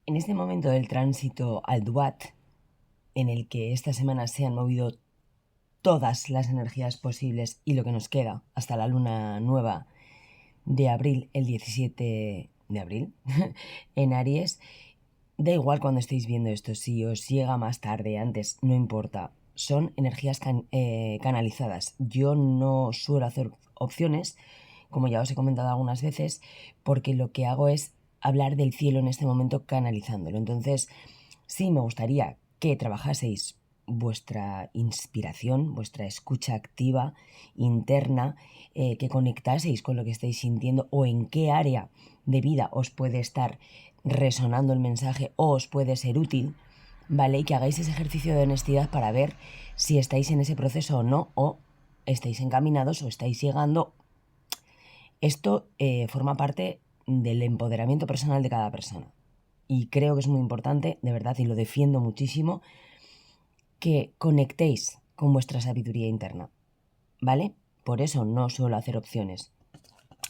En este momento del tránsito al Duat, en el que esta semana se han movido todas las energías posibles y lo que nos queda hasta la luna nueva de abril, el 17 de abril, en Aries, da igual cuando estéis viendo esto, si os llega más tarde, antes, no importa. Son energías canalizadas. Yo no suelo hacer opciones, como ya os he comentado algunas veces, porque lo que hago es hablar del cielo en este momento canalizándolo. Entonces, sí me gustaría que trabajaseis vuestra inspiración, vuestra escucha activa, interna, que conectaseis con lo que estáis sintiendo o en qué área de vida os puede estar resonando el mensaje o os puede ser útil, ¿vale? Y que hagáis ese ejercicio de honestidad para ver si estáis en ese proceso o no, o estáis encaminados o estáis llegando. Esto forma parte del empoderamiento personal de cada persona. Y creo que es muy importante, de verdad, y lo defiendo muchísimo, que conectéis con vuestra sabiduría interna, ¿vale? Por eso no suelo hacer opciones.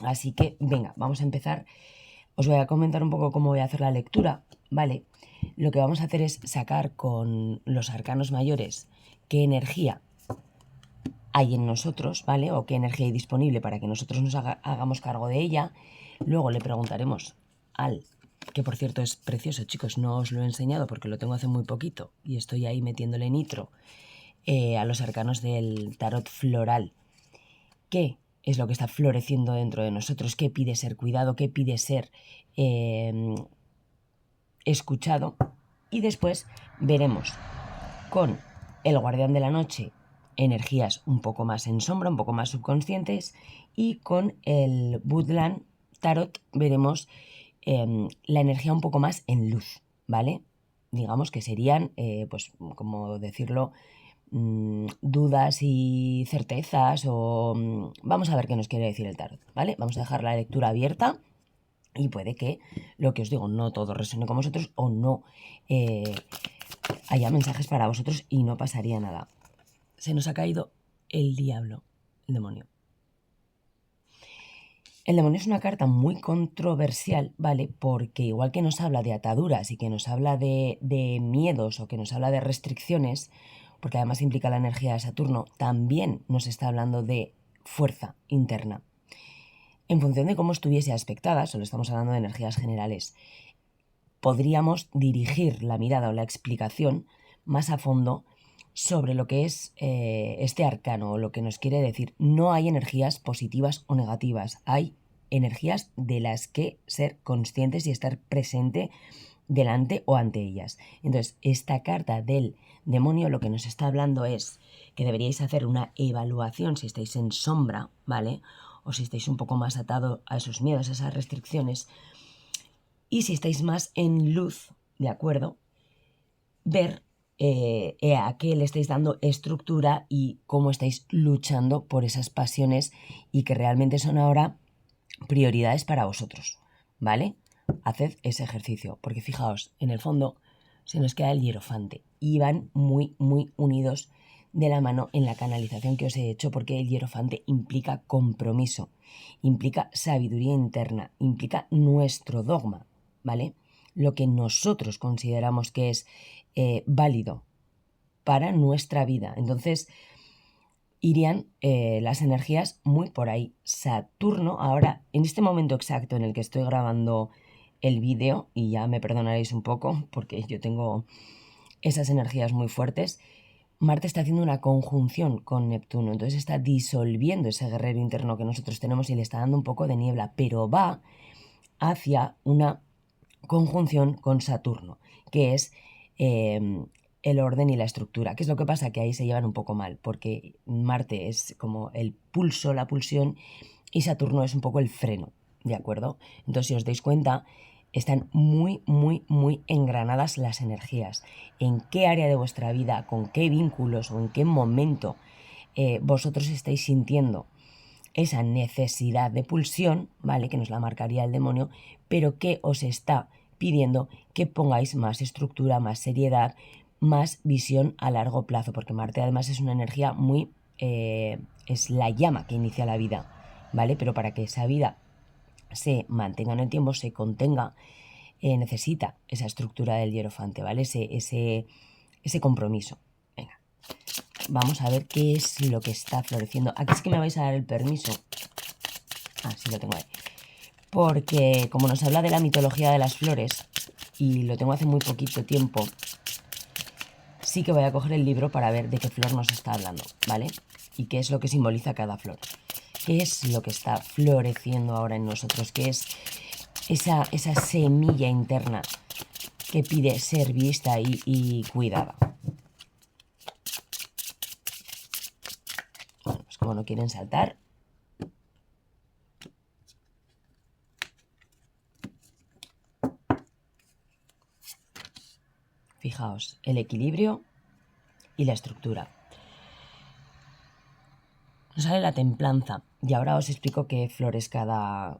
Así que, venga, vamos a empezar. Os voy a comentar un poco cómo voy a hacer la lectura, ¿vale? Lo que vamos a hacer es sacar con los arcanos mayores qué energía hay en nosotros, ¿vale? O qué energía hay disponible para que nosotros nos hagamos cargo de ella. Luego le preguntaremos al, que por cierto es precioso, chicos, no os lo he enseñado porque lo tengo hace muy poquito y estoy ahí metiéndole nitro, a los arcanos del tarot floral. ¿Qué es lo que está floreciendo dentro de nosotros? ¿Qué pide ser cuidado? ¿Qué pide ser escuchado? Y después veremos con el guardián de la noche energías un poco más en sombra, un poco más subconscientes, y con el Woodland Tarot veremos la energía un poco más en luz, ¿vale? Digamos que serían, pues, como decirlo, dudas y certezas o vamos a ver qué nos quiere decir el tarot, ¿vale? Vamos a dejar la lectura abierta y puede que, lo que os digo, no todo resuene con vosotros o no haya mensajes para vosotros y no pasaría nada. Se nos ha caído el diablo, el demonio. El demonio es una carta muy controversial, ¿vale? Porque igual que nos habla de ataduras y que nos habla de miedos o que nos habla de restricciones, porque además implica la energía de Saturno, también nos está hablando de fuerza interna. En función de cómo estuviese aspectada, solo estamos hablando de energías generales, podríamos dirigir la mirada o la explicación más a fondo sobre lo que es este arcano o lo que nos quiere decir. No hay energías positivas o negativas, hay energías de las que ser conscientes y estar presente delante o ante ellas. Entonces, esta carta del demonio lo que nos está hablando es que deberíais hacer una evaluación si estáis en sombra, ¿vale? O si estáis un poco más atados a esos miedos, a esas restricciones. Y si estáis más en luz, ¿de acuerdo? Ver a qué le estáis dando estructura y cómo estáis luchando por esas pasiones y que realmente son ahora prioridades para vosotros, ¿vale? Haced ese ejercicio, porque fijaos, en el fondo se nos queda el hierofante y van muy, muy unidos de la mano en la canalización que os he hecho, porque el hierofante implica compromiso, implica sabiduría interna, implica nuestro dogma, ¿vale? Lo que nosotros consideramos que es válido para nuestra vida. Entonces, irían las energías muy por ahí. Saturno, ahora, en este momento exacto en el que estoy grabando el vídeo, y ya me perdonaréis un poco porque yo tengo esas energías muy fuertes, Marte está haciendo una conjunción con Neptuno, entonces está disolviendo ese guerrero interno que nosotros tenemos y le está dando un poco de niebla, pero va hacia una conjunción con Saturno, que es el orden y la estructura. ¿Qué es lo que pasa? Que ahí se llevan un poco mal, porque Marte es como el pulso, la pulsión, y Saturno es un poco el freno, ¿de acuerdo? Entonces, si os dais cuenta, están muy, muy, muy engranadas las energías. ¿En qué área de vuestra vida, con qué vínculos o en qué momento vosotros estáis sintiendo esa necesidad de pulsión, ¿vale? Que nos la marcaría el demonio, pero que os está pidiendo que pongáis más estructura, más seriedad, más visión a largo plazo, porque Marte además es una energía muy... es la llama que inicia la vida, ¿vale? Pero para que esa vida se mantenga en el tiempo, se contenga, necesita esa estructura del hierofante, ¿vale? Ese compromiso. Venga, vamos a ver qué es lo que está floreciendo. Aquí es que me vais a dar el permiso. Ah, sí lo tengo ahí. Porque como nos habla de la mitología de las flores, y lo tengo hace muy poquito tiempo, sí que voy a coger el libro para ver de qué flor nos está hablando, ¿vale? Y qué es lo que simboliza cada flor. ¿Qué es lo que está floreciendo ahora en nosotros? ¿Qué es esa semilla interna que pide ser vista y cuidada? Bueno, pues como no quieren saltar. Fijaos, el equilibrio y la estructura. Nos sale la templanza y ahora os explico qué flores cada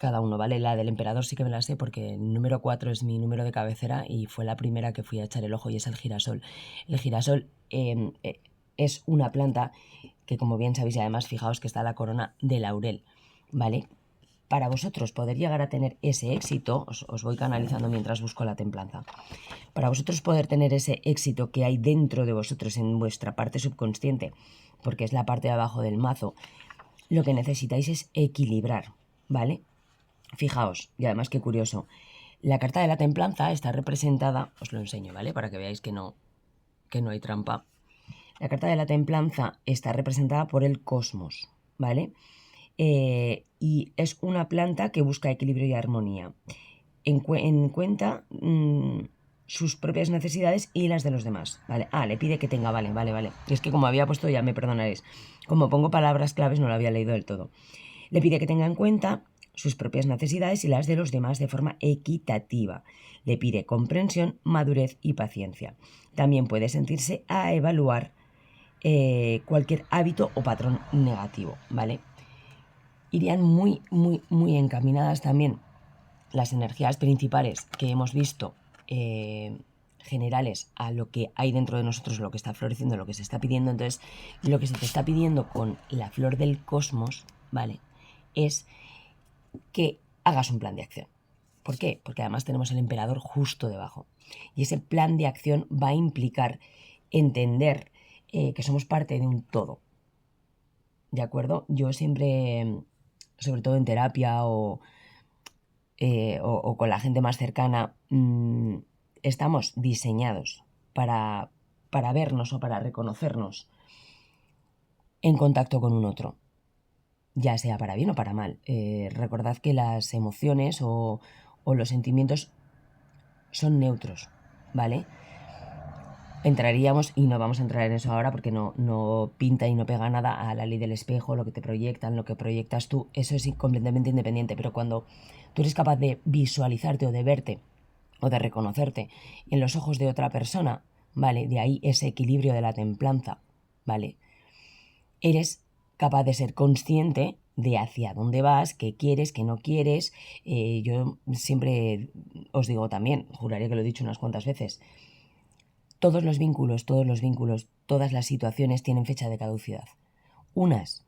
uno, ¿vale? La del emperador sí que me la sé porque el número 4 es mi número de cabecera y fue la primera que fui a echar el ojo y es el girasol. El girasol es una planta que, como bien sabéis, y además fijaos que está la corona de laurel, ¿vale? Para vosotros poder llegar a tener ese éxito, os voy canalizando mientras busco la templanza, para vosotros poder tener ese éxito que hay dentro de vosotros en vuestra parte subconsciente, porque es la parte de abajo del mazo, lo que necesitáis es equilibrar, ¿vale? Fijaos, y además qué curioso, la carta de la templanza está representada, os lo enseño, ¿vale? Para que veáis que no hay trampa. La carta de la templanza está representada por el cosmos, ¿vale? Y es una planta que busca equilibrio y armonía. En cuenta sus propias necesidades y las de los demás, ¿vale? Ah, le pide que tenga, vale. Y es que como había puesto, ya me perdonaréis, como pongo palabras claves no lo había leído del todo. Le pide que tenga en cuenta sus propias necesidades y las de los demás de forma equitativa. Le pide comprensión, madurez y paciencia. También puede sentirse a evaluar cualquier hábito o patrón negativo, ¿vale? Irían muy encaminadas también las energías principales que hemos visto, generales a lo que hay dentro de nosotros, lo que está floreciendo, lo que se está pidiendo. Entonces, lo que se te está pidiendo con la flor del cosmos, ¿vale? Es que hagas un plan de acción. ¿Por qué? Porque además tenemos el emperador justo debajo. Y ese plan de acción va a implicar entender que somos parte de un todo. ¿De acuerdo? Yo siempre, sobre todo en terapia o con la gente más cercana, estamos diseñados para vernos o para reconocernos en contacto con un otro, ya sea para bien o para mal. Recordad que las emociones o los sentimientos son neutros, ¿vale? Entraríamos, y no vamos a entrar en eso ahora porque no pinta y no pega nada a la ley del espejo, lo que te proyectan, lo que proyectas tú, eso es completamente independiente, pero cuando tú eres capaz de visualizarte o de verte o de reconocerte en los ojos de otra persona, ¿vale? De ahí ese equilibrio de la templanza, ¿vale? Eres capaz de ser consciente de hacia dónde vas, qué quieres, qué no quieres. Yo siempre os digo también, juraría que lo he dicho unas cuantas veces, todos los vínculos, todas las situaciones tienen fecha de caducidad. Unas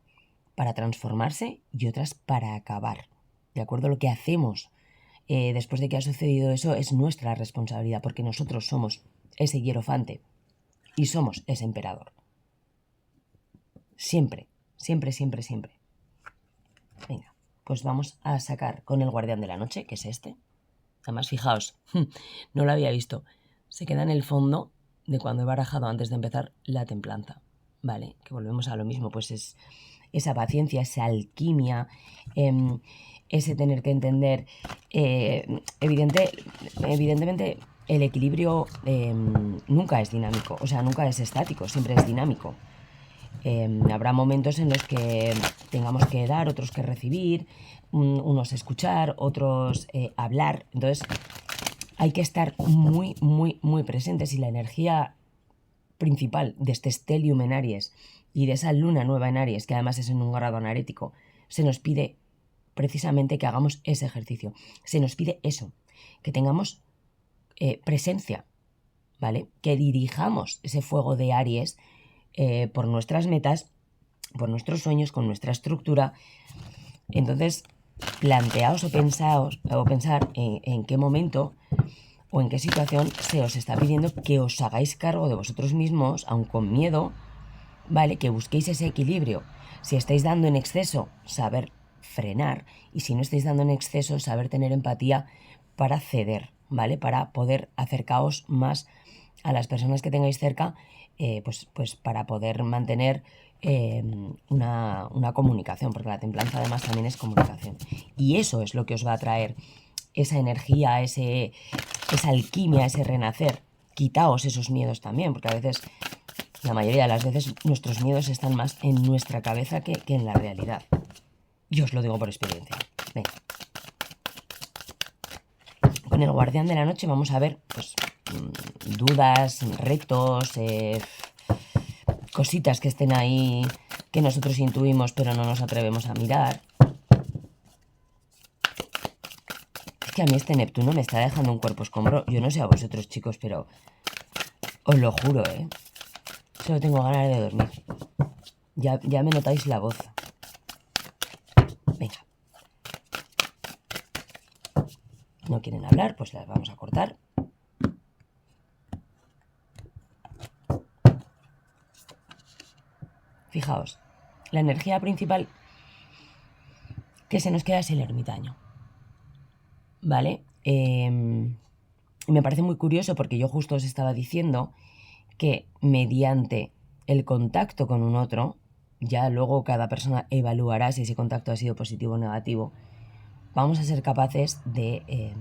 para transformarse y otras para acabar. ¿De acuerdo? Lo que hacemos después de que ha sucedido eso es nuestra responsabilidad, porque nosotros somos ese hierofante y somos ese emperador. Siempre. Venga, pues vamos a sacar con el guardián de la noche, que es este. Además, fijaos, no lo había visto. Se queda en el fondo de cuando he barajado antes de empezar la templanza, ¿vale? Que volvemos a lo mismo, pues es esa paciencia, esa alquimia, ese tener que entender, evidentemente el equilibrio nunca es dinámico, o sea, nunca es estático, siempre es dinámico. Habrá momentos en los que tengamos que dar, otros que recibir, unos escuchar, otros hablar. Entonces hay que estar muy presentes, y la energía principal de este stellium en Aries y de esa luna nueva en Aries, que además es en un grado anarético, se nos pide precisamente que hagamos ese ejercicio. Se nos pide eso, que tengamos presencia, ¿vale? Que dirijamos ese fuego de Aries por nuestras metas, por nuestros sueños, con nuestra estructura. Entonces, planteaos o pensar en qué momento o en qué situación se os está pidiendo que os hagáis cargo de vosotros mismos, aun con miedo, ¿vale? Que busquéis ese equilibrio. Si estáis dando en exceso, saber frenar, y si no estáis dando en exceso, saber tener empatía para ceder, ¿vale? Para poder acercaros más a las personas que tengáis cerca, pues para poder mantener una comunicación, porque la templanza además también es comunicación. Y eso es lo que os va a traer esa energía, esa alquimia, ese renacer. Quitaos esos miedos también, porque a veces, la mayoría de las veces, nuestros miedos están más en nuestra cabeza que en la realidad. Yo os lo digo por experiencia. Venga. Con el guardián de la noche vamos a ver, pues, dudas, retos, cositas que estén ahí que nosotros intuimos pero no nos atrevemos a mirar. Es que a mí este Neptuno me está dejando un cuerpo escombro. Yo no sé a vosotros, chicos, pero os lo juro, ¿eh? Solo tengo ganas de dormir. Ya me notáis la voz. Venga. No quieren hablar, pues las vamos a cortar. Fijaos, la energía principal que se nos queda es el ermitaño. ¿Vale? Me parece muy curioso porque yo justo os estaba diciendo que mediante el contacto con un otro, ya luego cada persona evaluará si ese contacto ha sido positivo o negativo, vamos a ser capaces de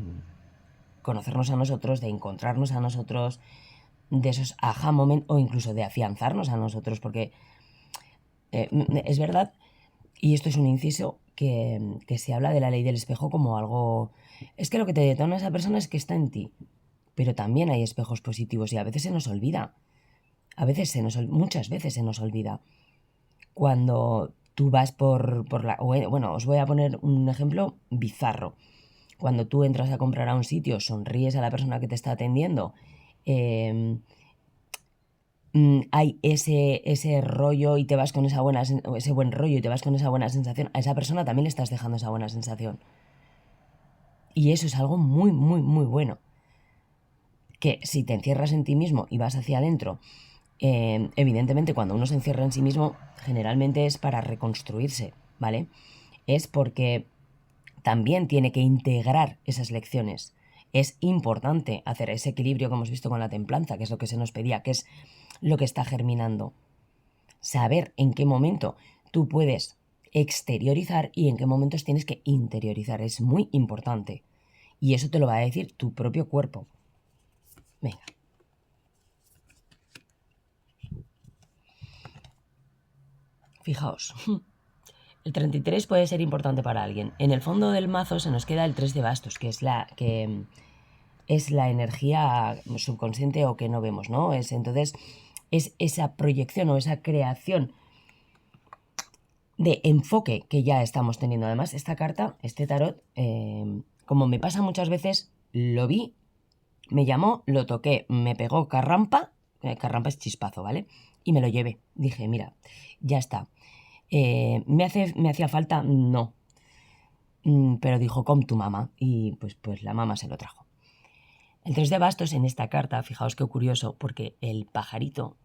conocernos a nosotros, de encontrarnos a nosotros, de esos aha moment o incluso de afianzarnos a nosotros, porque es verdad, y esto es un inciso, que se habla de la ley del espejo como algo... Es que lo que te detona a esa persona es que está en ti, pero también hay espejos positivos y a veces se nos olvida. Muchas veces se nos olvida. Cuando tú vas por la... Bueno, os voy a poner un ejemplo bizarro. Cuando tú entras a comprar a un sitio, sonríes a la persona que te está atendiendo, hay ese rollo y te vas con ese buen rollo y te vas con esa buena sensación, a esa persona también le estás dejando esa buena sensación. Y eso es algo muy, muy, muy bueno. Que si te encierras en ti mismo y vas hacia adentro, evidentemente cuando uno se encierra en sí mismo, generalmente es para reconstruirse, ¿vale? Es porque también tiene que integrar esas lecciones. Es importante hacer ese equilibrio que hemos visto con la templanza, que es lo que se nos pedía, que es lo que está germinando. Saber en qué momento tú puedes exteriorizar y en qué momentos tienes que interiorizar. Es muy importante. Y eso te lo va a decir tu propio cuerpo. Venga. Fijaos. El 33 puede ser importante para alguien. En el fondo del mazo se nos queda el 3 de bastos, que es la energía subconsciente o que no vemos, ¿no? Entonces, es esa proyección o esa creación de enfoque que ya estamos teniendo. Además, esta carta, este tarot, como me pasa muchas veces, lo vi, me llamó, lo toqué, me pegó carrampa, carrampa es chispazo, ¿vale? Y me lo llevé. Dije, mira, ya está. ¿Me hacía falta? No. Pero dijo, con tu mamá. Y pues la mamá se lo trajo. El 3 de bastos en esta carta, fijaos qué curioso, porque el pajarito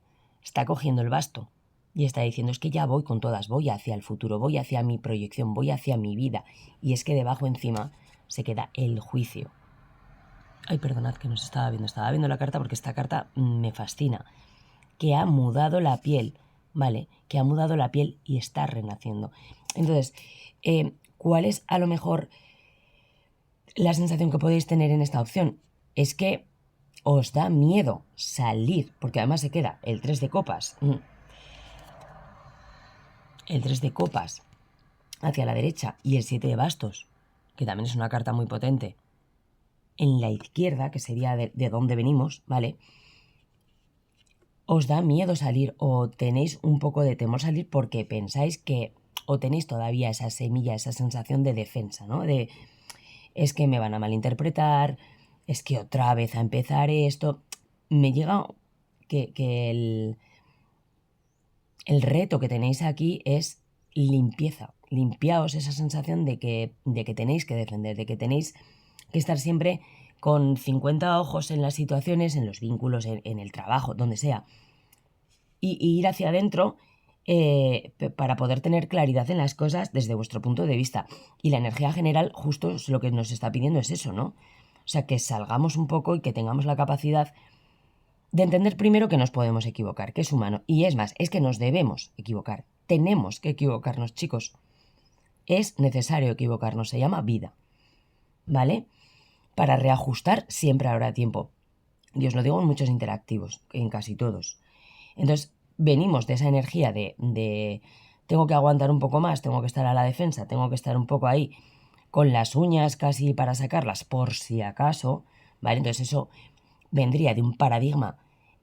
está cogiendo el basto y está diciendo, es que ya voy con todas, voy hacia el futuro, voy hacia mi proyección, voy hacia mi vida. Y es que debajo encima se queda el juicio. Ay, perdonad que no se estaba viendo la carta porque esta carta me fascina. Que ha mudado la piel, ¿vale? Que ha mudado la piel y está renaciendo. Entonces, ¿cuál es a lo mejor la sensación que podéis tener en esta opción? Es que os da miedo salir, porque además se queda el 3 de copas. El 3 de copas hacia la derecha y el 7 de bastos, que también es una carta muy potente, en la izquierda, que sería de donde venimos, ¿vale? Os da miedo salir o tenéis un poco de temor salir porque pensáis que o tenéis todavía esa semilla, esa sensación de defensa, ¿no? De es que me van a malinterpretar, es que otra vez a empezar esto. Me llega que el reto que tenéis aquí es limpieza, limpiaos esa sensación de que tenéis que defender, de que tenéis que estar siempre con 50 ojos en las situaciones, en los vínculos, en el trabajo, donde sea, y ir hacia adentro para poder tener claridad en las cosas desde vuestro punto de vista. Y la energía general justo lo que nos está pidiendo es eso, ¿no? O sea, que salgamos un poco y que tengamos la capacidad de entender primero que nos podemos equivocar, que es humano. Y es más, es que nos debemos equivocar. Tenemos que equivocarnos, chicos. Es necesario equivocarnos, se llama vida, ¿vale? Para reajustar siempre habrá tiempo. Y os lo digo en muchos interactivos, en casi todos. Entonces, venimos de esa energía de tengo que aguantar un poco más, tengo que estar a la defensa, tengo que estar un poco ahí con las uñas casi para sacarlas por si acaso, ¿vale? Entonces eso vendría de un paradigma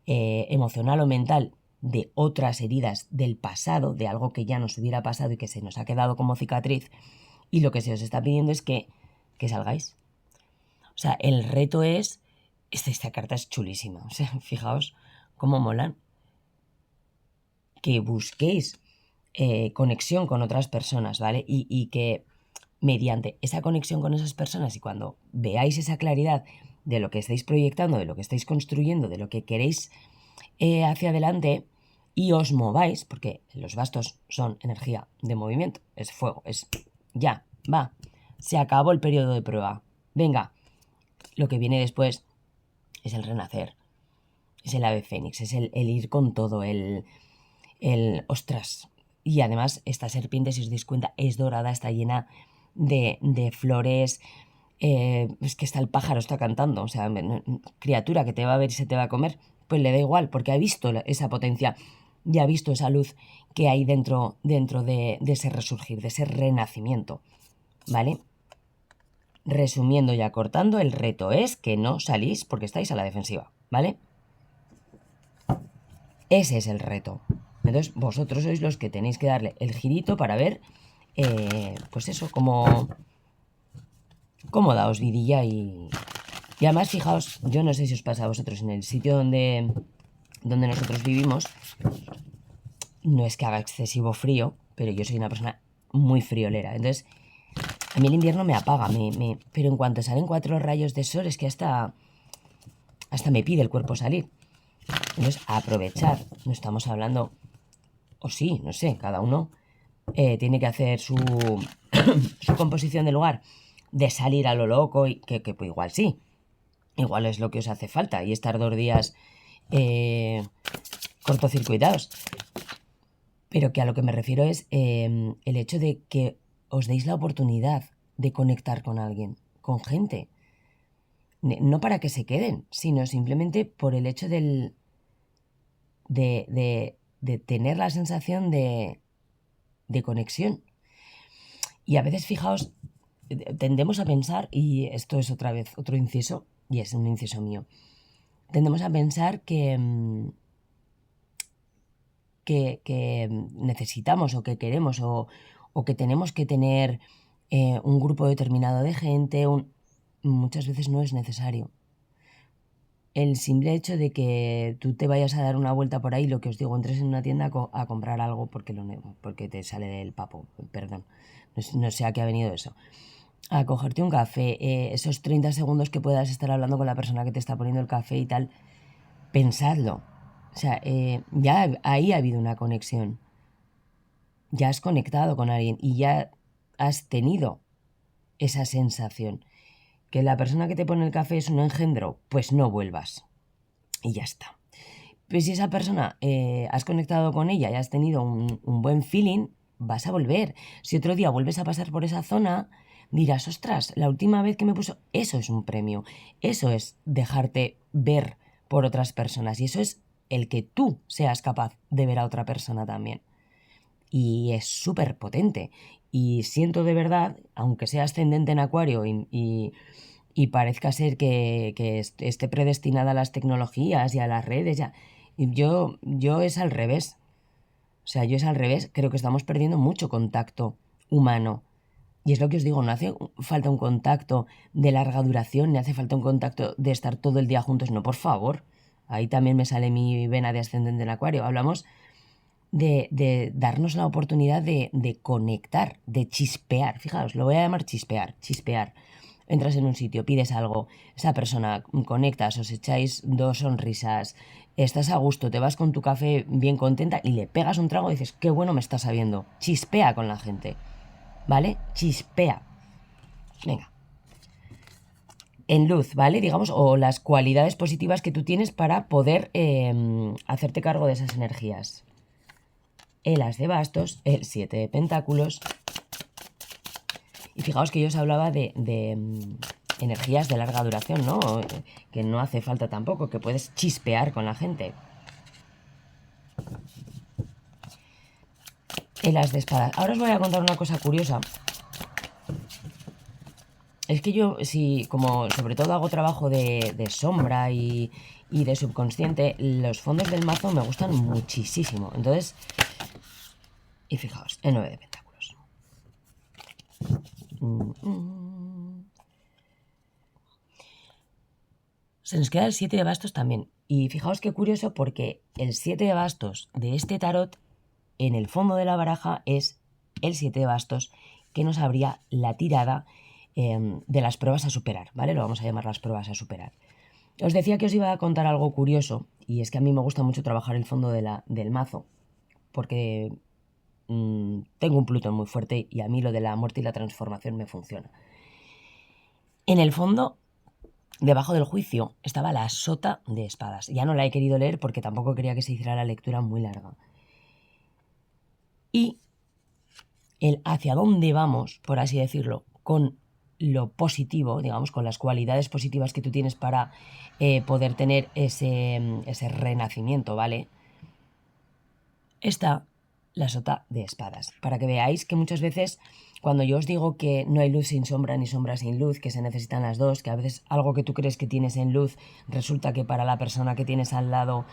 emocional o mental de otras heridas del pasado, de algo que ya nos hubiera pasado y que se nos ha quedado como cicatriz, y lo que se os está pidiendo es que salgáis. O sea, el reto es, esta carta es chulísima, o sea, fijaos cómo molan, que busquéis conexión con otras personas, ¿vale? Y que mediante esa conexión con esas personas y cuando veáis esa claridad de lo que estáis proyectando, de lo que estáis construyendo, de lo que queréis hacia adelante y os mováis, porque los bastos son energía de movimiento, es fuego, es ya, va, se acabó el periodo de prueba, venga, lo que viene después es el renacer, es el ave fénix, es el ir con todo, el ostras. Y además esta serpiente, si os dais cuenta, es dorada, está llena de flores, es que está el pájaro, está cantando, o sea, criatura que te va a ver y se te va a comer, pues le da igual, porque ha visto esa potencia y ha visto esa luz que hay dentro de ese resurgir, de ese renacimiento, ¿vale? Resumiendo y acortando, el reto es que no salís porque estáis a la defensiva, ¿vale? Ese es el reto. Entonces vosotros sois los que tenéis que darle el girito para ver, pues eso, cómo daos vidilla y además fijaos, yo no sé si os pasa a vosotros, en el sitio donde nosotros vivimos, no es que haga excesivo frío, pero yo soy una persona muy friolera, entonces a mí el invierno me apaga, pero en cuanto salen 4 rayos de sol es que hasta me pide el cuerpo salir. Entonces, a aprovechar, no estamos hablando, o sí, no sé, cada uno tiene que hacer su composición de lugar, de salir a lo loco, y que pues igual sí, igual es lo que os hace falta, y estar 2 días cortocircuitados. Pero que a lo que me refiero es el hecho de que os deis la oportunidad de conectar con alguien, con gente. No para que se queden, sino simplemente por el hecho de tener la sensación de conexión. Y a veces, fijaos, tendemos a pensar, y esto es otra vez otro inciso, y es un inciso mío, tendemos a pensar que necesitamos o que queremos o que tenemos que tener un grupo determinado de gente, muchas veces no es necesario. El simple hecho de que tú te vayas a dar una vuelta por ahí, lo que os digo, entres en una tienda a comprar algo porque te sale del papo, perdón, no sé a qué ha venido eso, a cogerte un café, esos 30 segundos que puedas estar hablando con la persona que te está poniendo el café y tal, pensadlo. O sea, ya ahí ha habido una conexión. Ya has conectado con alguien y ya has tenido esa sensación. Que la persona que te pone el café es un engendro, pues no vuelvas. Y ya está. Pues si esa persona has conectado con ella y has tenido un buen feeling, vas a volver. Si otro día vuelves a pasar por esa zona, dirás, ostras, la última vez que me puso... Eso es un premio. Eso es dejarte ver por otras personas. Y eso es el que tú seas capaz de ver a otra persona también. Y es súper potente. Y siento de verdad, aunque sea ascendente en Acuario y parezca ser que esté predestinada a las tecnologías y a las redes, ya, yo es al revés. O sea, yo es al revés. Creo que estamos perdiendo mucho contacto humano. Y es lo que os digo, no hace falta un contacto de larga duración, ni hace falta un contacto de estar todo el día juntos. No, por favor. Ahí también me sale mi vena de ascendente en Acuario. Hablamos de darnos la oportunidad de conectar, de chispear. Fijaos, lo voy a llamar chispear, chispear. Entras en un sitio, pides algo, esa persona, conectas, os echáis 2 sonrisas, estás a gusto, te vas con tu café bien contenta y le pegas un trago y dices, qué bueno me está sabiendo. Chispea con la gente, ¿vale? Chispea. Venga. En luz, ¿vale? Digamos, o las cualidades positivas que tú tienes para poder hacerte cargo de esas energías. El as de bastos, el 7 de pentáculos. Y fijaos que yo os hablaba de energías de larga duración, ¿no? Que no hace falta tampoco, que puedes chispear con la gente. El as de espadas. Ahora os voy a contar una cosa curiosa. Es que yo, si como sobre todo hago trabajo de sombra y de subconsciente, los fondos del mazo me gustan muchísimo. Entonces, y fijaos, el 9 de pentáculos. Se nos queda el 7 de bastos también. Y fijaos qué curioso porque el 7 de bastos de este tarot, en el fondo de la baraja, es el 7 de bastos que nos abría la tirada de las pruebas a superar, ¿vale? Lo vamos a llamar las pruebas a superar. Os decía que os iba a contar algo curioso, y es que a mí me gusta mucho trabajar el fondo del mazo, porque tengo un Plutón muy fuerte y a mí lo de la muerte y la transformación me funciona. En el fondo, debajo del juicio, estaba la sota de espadas. Ya no la he querido leer porque tampoco quería que se hiciera la lectura muy larga. Y el hacia dónde vamos, por así decirlo, con lo positivo, digamos, con las cualidades positivas que tú tienes para poder tener ese renacimiento, ¿vale? Está la sota de espadas, para que veáis que muchas veces cuando yo os digo que no hay luz sin sombra ni sombra sin luz, que se necesitan las dos, que a veces algo que tú crees que tienes en luz resulta que para la persona que tienes al lado,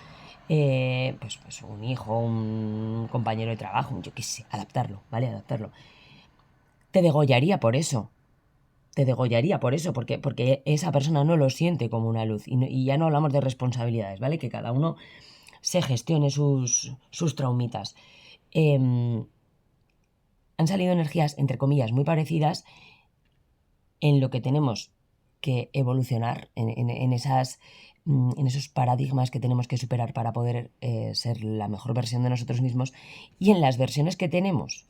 pues un hijo, un compañero de trabajo, yo qué sé, adaptarlo, ¿vale? Adaptarlo. Te degollaría por eso. Te degollaría por eso, porque esa persona no lo siente como una luz. Y ya no hablamos de responsabilidades, ¿vale? Que cada uno se gestione sus traumitas. Han salido energías, entre comillas, muy parecidas en lo que tenemos que evolucionar, en esos paradigmas que tenemos que superar para poder ser la mejor versión de nosotros mismos, y en las versiones que tenemos,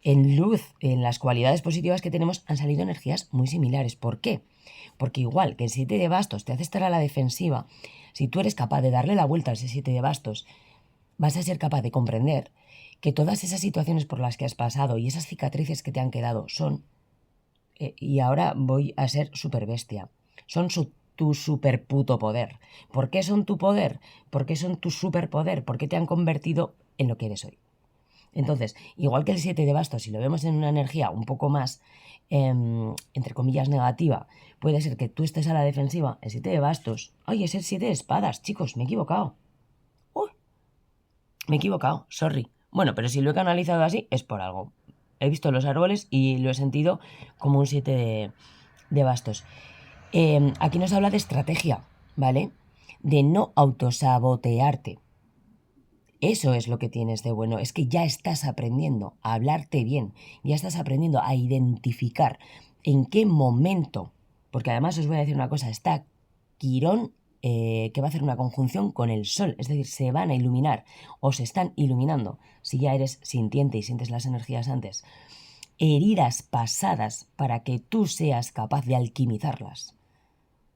en luz, en las cualidades positivas que tenemos, han salido energías muy similares. ¿Por qué? Porque igual que el 7 de bastos te hace estar a la defensiva, si tú eres capaz de darle la vuelta a ese 7 de bastos, vas a ser capaz de comprender que todas esas situaciones por las que has pasado y esas cicatrices que te han quedado son, y ahora voy a ser súper bestia, son tu super puto poder. ¿Por qué son tu poder? ¿Por qué son tu superpoder? ¿Por qué te han convertido en lo que eres hoy? Entonces, igual que el 7 de bastos, si lo vemos en una energía un poco más, entre comillas, negativa, puede ser que tú estés a la defensiva. El 7 de bastos, ay, es el 7 de espadas, chicos, me he equivocado. Me he equivocado, sorry. Bueno, pero si lo he canalizado así es por algo. He visto los árboles y lo he sentido como un 7 de bastos. Aquí nos habla de estrategia, ¿vale? De no autosabotearte. Eso es lo que tienes de bueno, es que ya estás aprendiendo a hablarte bien, ya estás aprendiendo a identificar en qué momento, porque además os voy a decir una cosa, está Quirón que va a hacer una conjunción con el Sol, es decir, se van a iluminar o se están iluminando, si ya eres sintiente y sientes las energías antes, heridas pasadas para que tú seas capaz de alquimizarlas,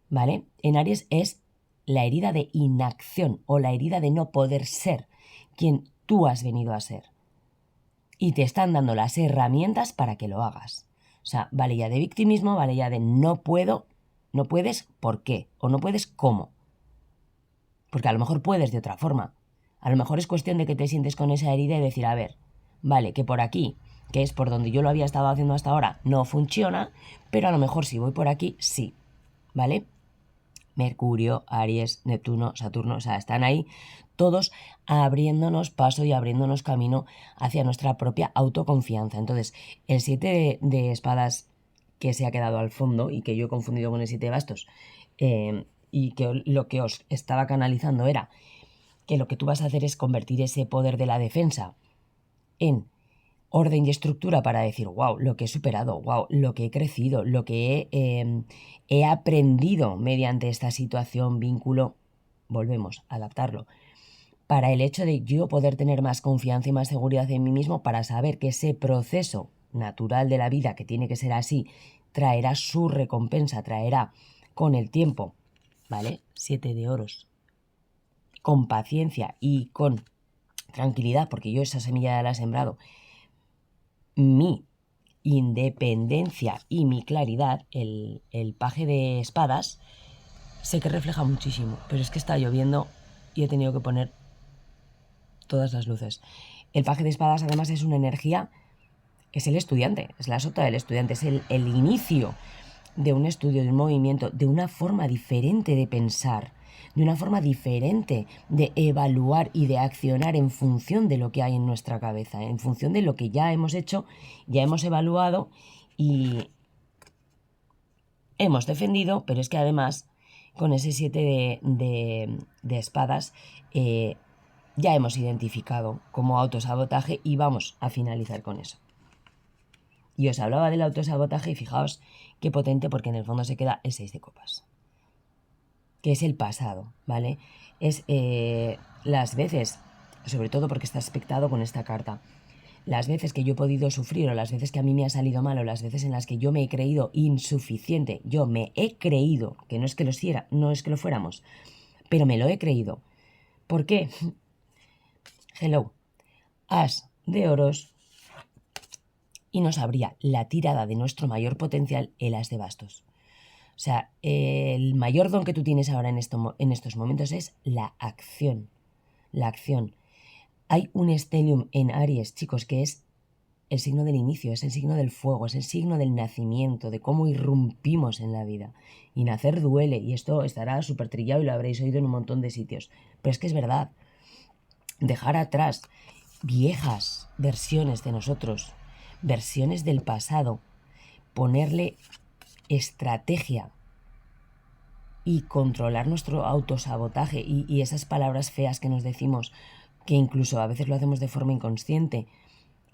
¿vale? En Aries es la herida de inacción o la herida de no poder ser quien tú has venido a ser. Y te están dando las herramientas para que lo hagas. O sea, vale ya de victimismo, vale ya de no puedo, no puedes, ¿por qué? O no puedes, ¿cómo? Porque a lo mejor puedes de otra forma. A lo mejor es cuestión de que te sientes con esa herida y decir, a ver, vale, que por aquí, que es por donde yo lo había estado haciendo hasta ahora, no funciona, pero a lo mejor si voy por aquí, sí, ¿vale? Mercurio, Aries, Neptuno, Saturno, o sea, están ahí todos abriéndonos paso y abriéndonos camino hacia nuestra propia autoconfianza. Entonces, el 7 de espadas que se ha quedado al fondo y que yo he confundido con el 7 de bastos, y que lo que os estaba canalizando era que lo que tú vas a hacer es convertir ese poder de la defensa en orden y estructura para decir, wow, lo que he superado, wow, lo que he crecido, lo que he aprendido mediante esta situación, vínculo, volvemos a adaptarlo, para el hecho de yo poder tener más confianza y más seguridad en mí mismo, para saber que ese proceso natural de la vida, que tiene que ser así, traerá su recompensa, traerá con el tiempo, ¿vale? 7 de oros, con paciencia y con tranquilidad, porque yo esa semilla ya la he sembrado, mi independencia y mi claridad, el paje de espadas, sé que refleja muchísimo, pero es que está lloviendo y he tenido que poner todas las luces. El paje de espadas además es una energía, es el estudiante, es la sota del estudiante, es el inicio de un estudio, de un movimiento, de una forma diferente de pensar, de una forma diferente de evaluar y de accionar en función de lo que hay en nuestra cabeza, en función de lo que ya hemos hecho, ya hemos evaluado y hemos defendido, pero es que además con ese 7 de espadas ya hemos identificado como autosabotaje y vamos a finalizar con eso. Y os hablaba del autosabotaje y fijaos qué potente, porque en el fondo se queda el 6 de copas, que es el pasado, ¿vale? Es las veces, sobre todo porque está aspectado con esta carta, las veces que yo he podido sufrir o las veces que a mí me ha salido mal o las veces en las que yo me he creído insuficiente, yo me he creído, que no es que no es que lo fuéramos, pero me lo he creído. ¿Por qué? Hello, as de oros y nos abría la tirada de nuestro mayor potencial, el as de bastos. O sea, el mayor don que tú tienes ahora en estos momentos es la acción. La acción. Hay un estelium en Aries, chicos, que es el signo del inicio, es el signo del fuego, es el signo del nacimiento, de cómo irrumpimos en la vida. Y nacer duele, y esto estará súper trillado y lo habréis oído en un montón de sitios. Pero es que es verdad. Dejar atrás viejas versiones de nosotros, versiones del pasado, ponerle estrategia y controlar nuestro autosabotaje y esas palabras feas que nos decimos, que incluso a veces lo hacemos de forma inconsciente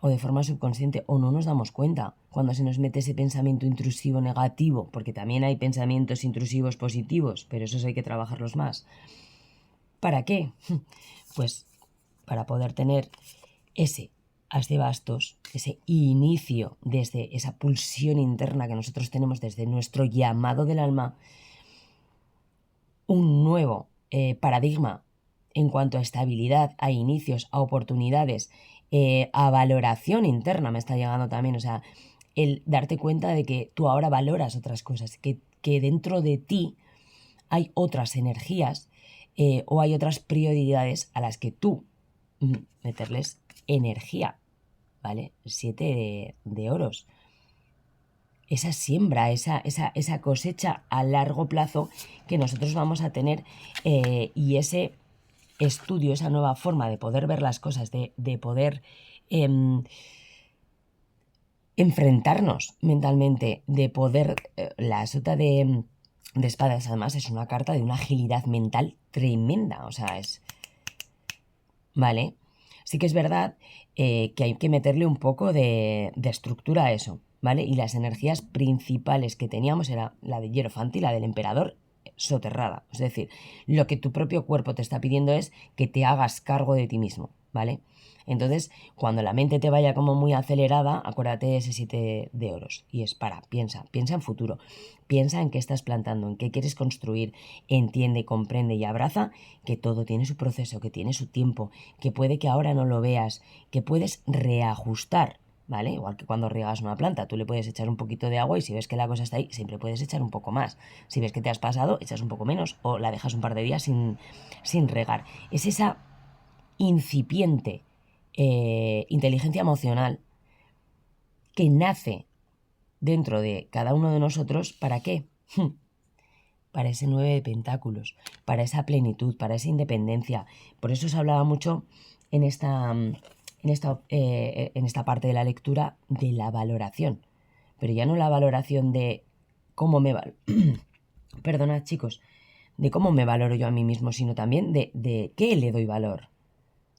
o de forma subconsciente o no nos damos cuenta cuando se nos mete ese pensamiento intrusivo negativo, porque también hay pensamientos intrusivos positivos, pero esos hay que trabajarlos más. ¿Para qué? Pues para poder tener ese as de bastos, ese inicio desde esa pulsión interna que nosotros tenemos desde nuestro llamado del alma, un nuevo paradigma en cuanto a estabilidad, a inicios, a oportunidades, a valoración interna me está llegando también, o sea, el darte cuenta de que tú ahora valoras otras cosas, que dentro de ti hay otras energías o hay otras prioridades a las que tú meterles energía, ¿vale? 7 de oros. Esa siembra, esa cosecha a largo plazo que nosotros vamos a tener y ese estudio, esa nueva forma de poder ver las cosas, de poder enfrentarnos mentalmente, de poder... la sota de espadas además es una carta de una agilidad mental tremenda, o sea, es... ¿Vale? Sí que es verdad que hay que meterle un poco de estructura a eso, ¿vale? Y las energías principales que teníamos era la de Hierofanti y la del emperador soterrada. Es decir, lo que tu propio cuerpo te está pidiendo es que te hagas cargo de ti mismo, ¿vale? Entonces, cuando la mente te vaya como muy acelerada, acuérdate de ese 7 de oros. Y es piensa en futuro, piensa en qué estás plantando, en qué quieres construir, entiende, comprende y abraza que todo tiene su proceso, que tiene su tiempo, que puede que ahora no lo veas, que puedes reajustar, ¿vale? Igual que cuando riegas una planta, tú le puedes echar un poquito de agua y si ves que la cosa está ahí, siempre puedes echar un poco más. Si ves que te has pasado, echas un poco menos o la dejas un par de días sin regar. Es esa incipiente inteligencia emocional que nace dentro de cada uno de nosotros. ¿Para qué? Para ese 9 de pentáculos, para esa plenitud, para esa independencia. Por eso se hablaba mucho en esta parte de la lectura de la valoración. Pero ya no la valoración de cómo me... Perdonad, chicos. de cómo me valoro yo a mí mismo, sino también de qué le doy valor,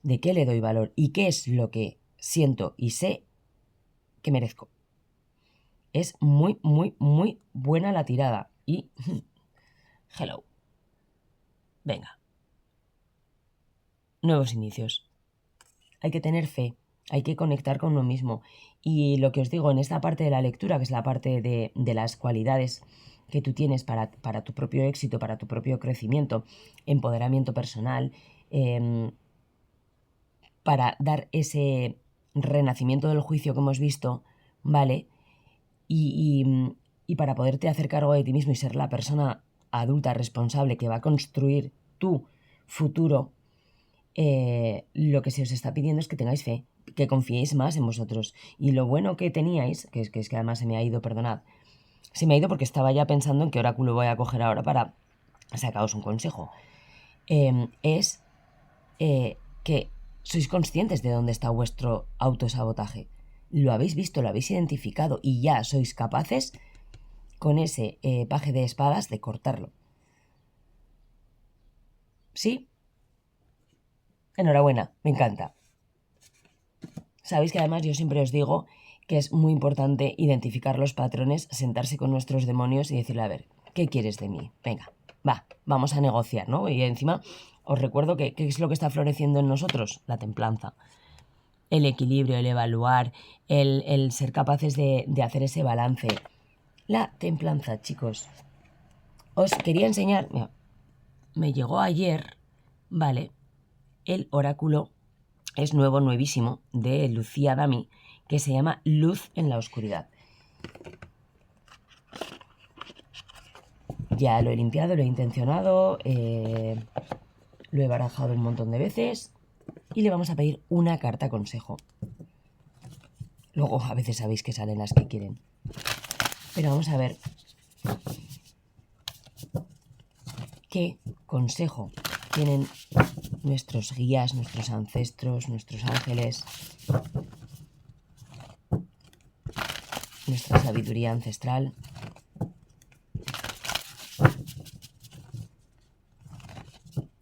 de qué le doy valor y qué es lo que siento y sé que merezco. Es muy, muy, muy buena la tirada. Y hello. Venga. Nuevos inicios. Hay que tener fe, hay que conectar con uno mismo. Y lo que os digo, en esta parte de la lectura, que es la parte de las cualidades que tú tienes para tu propio éxito, para tu propio crecimiento, empoderamiento personal, para dar ese renacimiento del juicio que hemos visto, ¿vale? Y para poderte hacer cargo de ti mismo y ser la persona adulta responsable que va a construir tu futuro, lo que se os está pidiendo es que tengáis fe, que confiéis más en vosotros. Y lo bueno que teníais, que es que además se me ha ido, perdonad, se me ha ido porque estaba ya pensando en qué oráculo voy a coger ahora para sacaros un consejo, es que sois conscientes de dónde está vuestro autosabotaje. Lo habéis visto, lo habéis identificado y ya sois capaces con ese paje de espadas de cortarlo. ¿Sí? Enhorabuena, me encanta. Sabéis que además yo siempre os digo que es muy importante identificar los patrones, sentarse con nuestros demonios y decirle, a ver, ¿qué quieres de mí? Venga, vamos a negociar, ¿no? Y encima os recuerdo que ¿qué es lo que está floreciendo en nosotros? La templanza. El equilibrio, el evaluar, el ser capaces de hacer ese balance. La templanza, chicos. Os quería enseñar, mira, me llegó ayer, ¿vale? El oráculo es nuevo, nuevísimo, de Lucía Dami, que se llama Luz en la Oscuridad. Ya lo he limpiado, lo he intencionado, lo he barajado un montón de veces y le vamos a pedir una carta consejo. Luego a veces sabéis que salen las que quieren. Pero vamos a ver qué consejo tienen nuestros guías, nuestros ancestros, nuestros ángeles, nuestra sabiduría ancestral.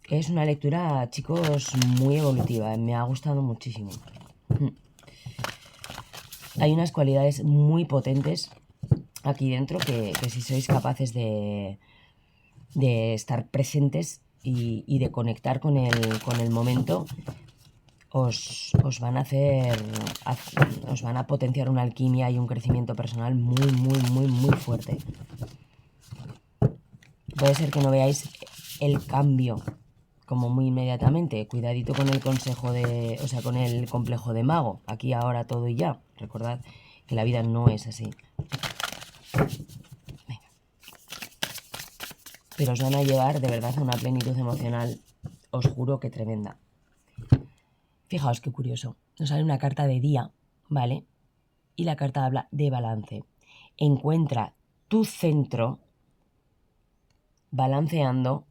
Es una lectura, chicos, muy evolutiva, me ha gustado muchísimo. Hay unas cualidades muy potentes aquí dentro que si sois capaces de estar presentes y de conectar con el momento, os van a os van a potenciar una alquimia y un crecimiento personal muy, muy, muy, muy fuerte. Puede ser que no veáis el cambio como muy inmediatamente. Cuidadito con el con el complejo de mago. Aquí, ahora, todo y ya. Recordad que la vida no es así. Venga. Pero os van a llevar de verdad a una plenitud emocional, os juro que tremenda. Fijaos qué curioso. Nos sale una carta de día, ¿vale? Y la carta habla de balance. Encuentra tu centro balanceando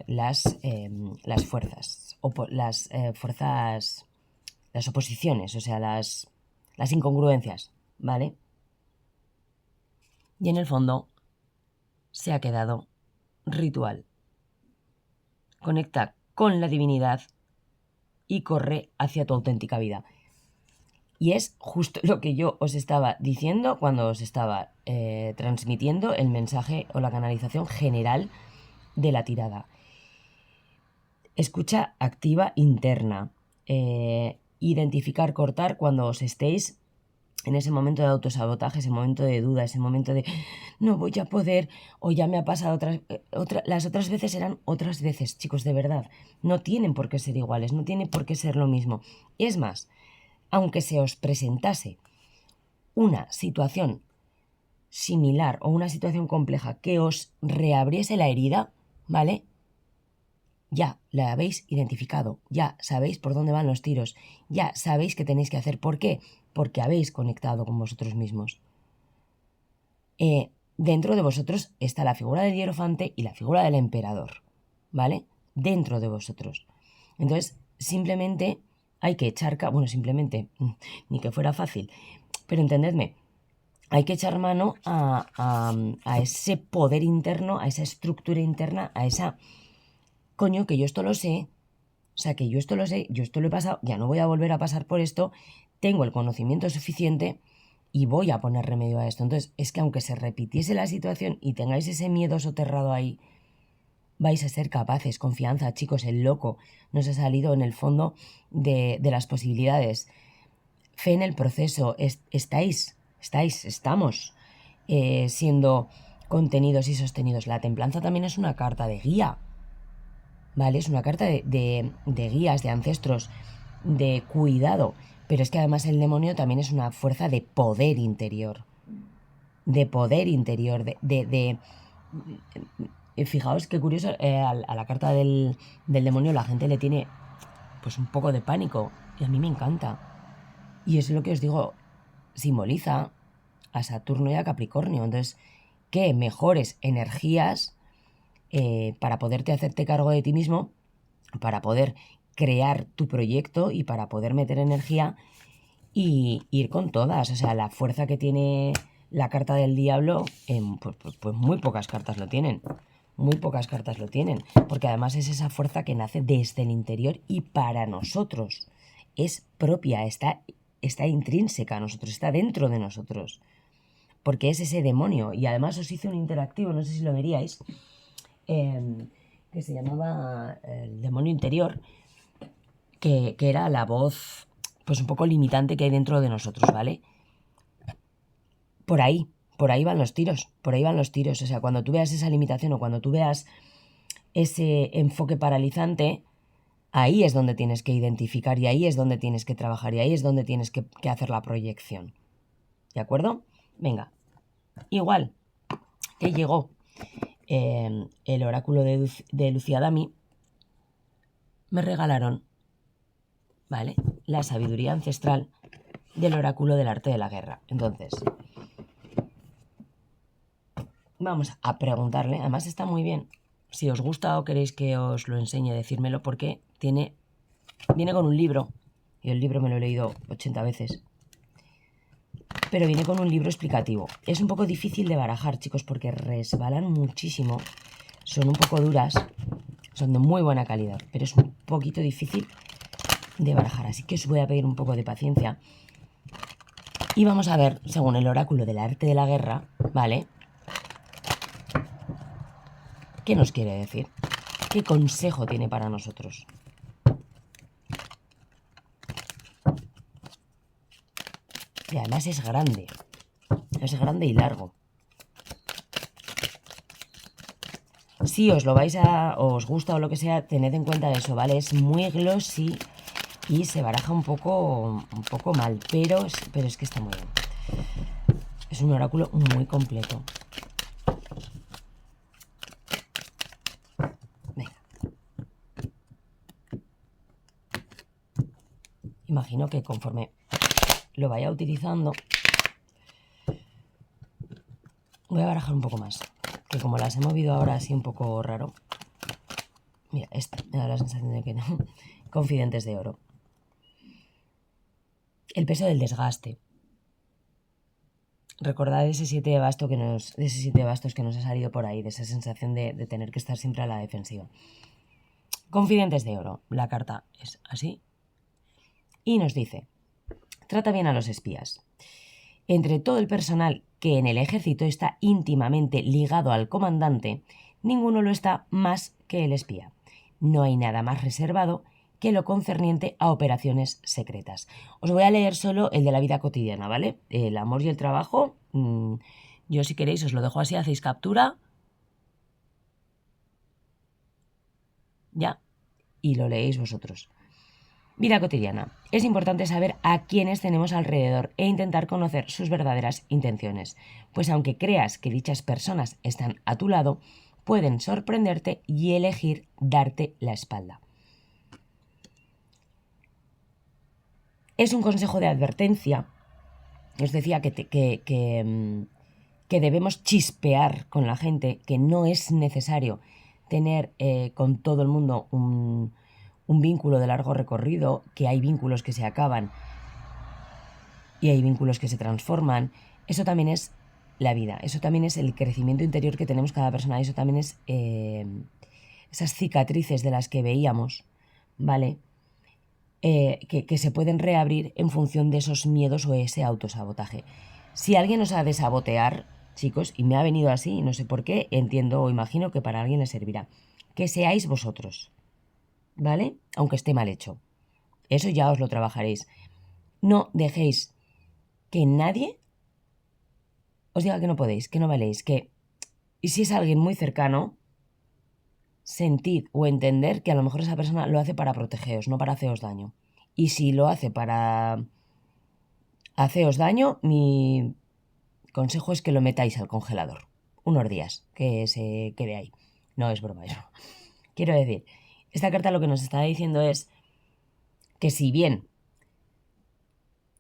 las fuerzas, las oposiciones, o sea, las incongruencias, ¿vale? Y en el fondo se ha quedado ritual. Conecta con la divinidad y corre hacia tu auténtica vida. Y es justo lo que yo os estaba diciendo cuando os estaba transmitiendo el mensaje o la canalización general de la tirada. Escucha activa interna. Identificar, cortar cuando os estéis en ese momento de autosabotaje, ese momento de duda, ese momento de no voy a poder o ya me ha pasado las otras veces eran otras veces, chicos, de verdad. No tienen por qué ser iguales, no tiene por qué ser lo mismo. Es más, aunque se os presentase una situación similar o una situación compleja que os reabriese la herida, ¿vale? Ya la habéis identificado, ya sabéis por dónde van los tiros, ya sabéis qué tenéis que hacer. ¿Por qué? Porque habéis conectado con vosotros mismos. Dentro de vosotros está la figura del hierofante y la figura del emperador, ¿vale? Dentro de vosotros. Entonces, simplemente hay que echar... Bueno, simplemente, ni que fuera fácil, pero entendedme, hay que echar mano a ese poder interno, a esa estructura interna, a esa... Coño, que yo esto lo sé, o sea, que yo esto lo sé, yo esto lo he pasado, ya no voy a volver a pasar por esto, tengo el conocimiento suficiente y voy a poner remedio a esto. Entonces, es que aunque se repitiese la situación y tengáis ese miedo soterrado ahí, vais a ser capaces. Confianza, chicos, el loco nos ha salido en el fondo de las posibilidades. Fe en el proceso, estamos siendo contenidos y sostenidos. La templanza también es una carta de guía, ¿vale? Es una carta de guías, de ancestros, de cuidado. Pero es que además el demonio también es una fuerza de poder interior. De poder interior, fijaos qué curioso, a la carta del demonio la gente le tiene pues un poco de pánico. Y a mí me encanta. Y es lo que os digo, simboliza a Saturno y a Capricornio. Entonces, ¿qué mejores energías para poderte hacerte cargo de ti mismo, para poder crear tu proyecto y para poder meter energía y ir con todas? O sea, la fuerza que tiene la carta del diablo, pues muy pocas cartas lo tienen. Muy pocas cartas lo tienen, porque además es esa fuerza que nace desde el interior y para nosotros. Es propia, está intrínseca a nosotros, está dentro de nosotros, porque es ese demonio. Y además os hice un interactivo, no sé si lo veríais, que se llamaba el demonio interior, que era la voz pues un poco limitante que hay dentro de nosotros, ¿vale? Por ahí van los tiros, por ahí van los tiros. O sea, cuando tú veas esa limitación o cuando tú veas ese enfoque paralizante, ahí es donde tienes que identificar y ahí es donde tienes que trabajar y ahí es donde tienes que hacer la proyección. ¿De acuerdo? Venga. Igual que llegó el oráculo de Lucía Dami, me regalaron, ¿vale?, la sabiduría ancestral del oráculo del arte de la guerra. Entonces, vamos a preguntarle, además está muy bien. Si os gusta o queréis que os lo enseñe, decírmelo, porque viene con un libro, y el libro me lo he leído 80 veces, pero viene con un libro explicativo. Es un poco difícil de barajar, chicos, porque resbalan muchísimo, son un poco duras, son de muy buena calidad, pero es un poquito difícil de barajar, así que os voy a pedir un poco de paciencia. Y vamos a ver, según el oráculo del arte de la guerra, ¿vale?, ¿qué nos quiere decir? ¿Qué consejo tiene para nosotros? Y además es grande y largo. Si os lo os gusta o lo que sea, tened en cuenta eso, ¿vale? Es muy glossy y se baraja un poco mal, pero es que está muy bien. Es un oráculo muy completo. Venga. Imagino que conforme lo vaya utilizando, voy a barajar un poco más, que como las he movido ahora así un poco raro. Mira, esta me da la sensación de que no. Confidentes de oro. El peso del desgaste. Recordad ese 7 de bastos que nos ha salido por ahí, de esa sensación de tener que estar siempre a la defensiva. Confidentes de oro. La carta es así. Y nos dice: trata bien a los espías. Entre todo el personal que en el ejército está íntimamente ligado al comandante, ninguno lo está más que el espía. No hay nada más reservado que lo concerniente a operaciones secretas. Os voy a leer solo el de la vida cotidiana, ¿vale? El amor y el trabajo, yo si queréis os lo dejo así, hacéis captura, ya, y lo leéis vosotros. Vida cotidiana. Es importante saber a quiénes tenemos alrededor e intentar conocer sus verdaderas intenciones, pues aunque creas que dichas personas están a tu lado, pueden sorprenderte y elegir darte la espalda. Es un consejo de advertencia. Os decía que debemos chispear con la gente, que no es necesario tener con todo el mundo un vínculo de largo recorrido, que hay vínculos que se acaban y hay vínculos que se transforman. eso también es la vida, eso también es el crecimiento interior que tenemos cada persona, eso también es esas cicatrices de las que veíamos, ¿vale? Que se pueden reabrir en función de esos miedos o ese autosabotaje. Si alguien os ha de sabotear, chicos, y me ha venido así, no sé por qué, entiendo o imagino que para alguien le servirá, que seáis vosotros, ¿vale? Aunque esté mal hecho. Eso ya os lo trabajaréis. No dejéis que nadie os diga que no podéis, que no valéis, que... Y si es alguien muy cercano, sentid o entender que a lo mejor esa persona lo hace para protegeros, no para haceros daño. Y si lo hace para haceros daño, mi consejo es que lo metáis al congelador. Unos días, que se quede ahí. No es broma eso. Quiero decir, esta carta lo que nos está diciendo es que si bien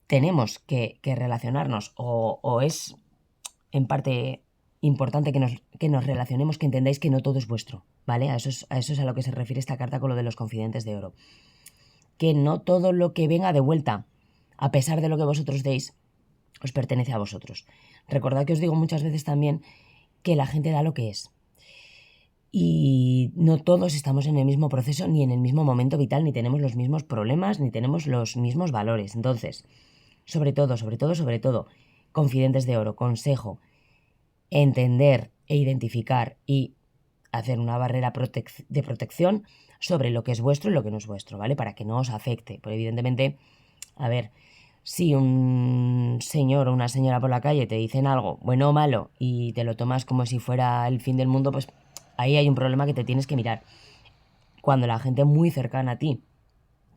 tenemos que relacionarnos o es en parte importante que nos relacionemos, que entendáis que no todo es vuestro, ¿vale? A eso es a lo que se refiere esta carta con lo de los confidentes de oro. Que no todo lo que venga de vuelta, a pesar de lo que vosotros deis, os pertenece a vosotros. Recordad que os digo muchas veces también que la gente da lo que es. Y no todos estamos en el mismo proceso, ni en el mismo momento vital, ni tenemos los mismos problemas, ni tenemos los mismos valores. Entonces, sobre todo, confidentes de oro, consejo, entender e identificar y hacer una barrera de protección sobre lo que es vuestro y lo que no es vuestro, ¿vale? Para que no os afecte. Porque evidentemente, a ver, si un señor o una señora por la calle te dicen algo, bueno o malo, y te lo tomas como si fuera el fin del mundo, pues ahí hay un problema que te tienes que mirar. Cuando la gente muy cercana a ti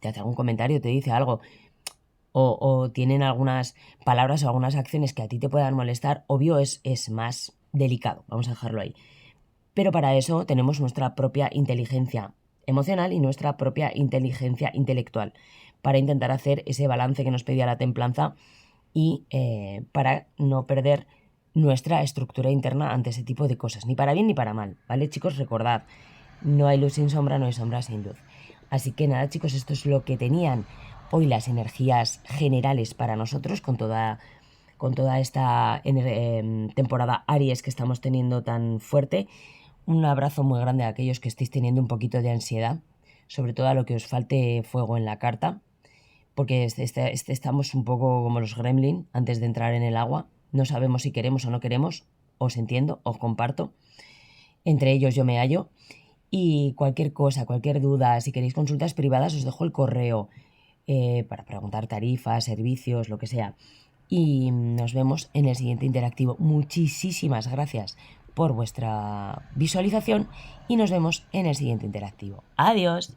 te hace algún comentario, te dice algo, o tienen algunas palabras o algunas acciones que a ti te puedan molestar, obvio es más delicado, vamos a dejarlo ahí. Pero para eso tenemos nuestra propia inteligencia emocional y nuestra propia inteligencia intelectual, para intentar hacer ese balance que nos pedía la templanza y para no perder nuestra estructura interna ante ese tipo de cosas, ni para bien ni para mal, ¿vale, chicos? Recordad, no hay luz sin sombra, no hay sombra sin luz. Así que nada, chicos, esto es lo que tenían hoy las energías generales para nosotros con toda esta temporada Aries que estamos teniendo tan fuerte. Un abrazo muy grande a aquellos que estéis teniendo un poquito de ansiedad, sobre todo a lo que os falte fuego en la carta, porque estamos un poco como los gremlin antes de entrar en el agua. No sabemos si queremos o no queremos, os entiendo, os comparto. Entre ellos yo me hallo. Y cualquier cosa, cualquier duda, si queréis consultas privadas, os dejo el correo para preguntar tarifas, servicios, lo que sea. Y nos vemos en el siguiente interactivo. Muchísimas gracias por vuestra visualización y nos vemos en el siguiente interactivo. Adiós.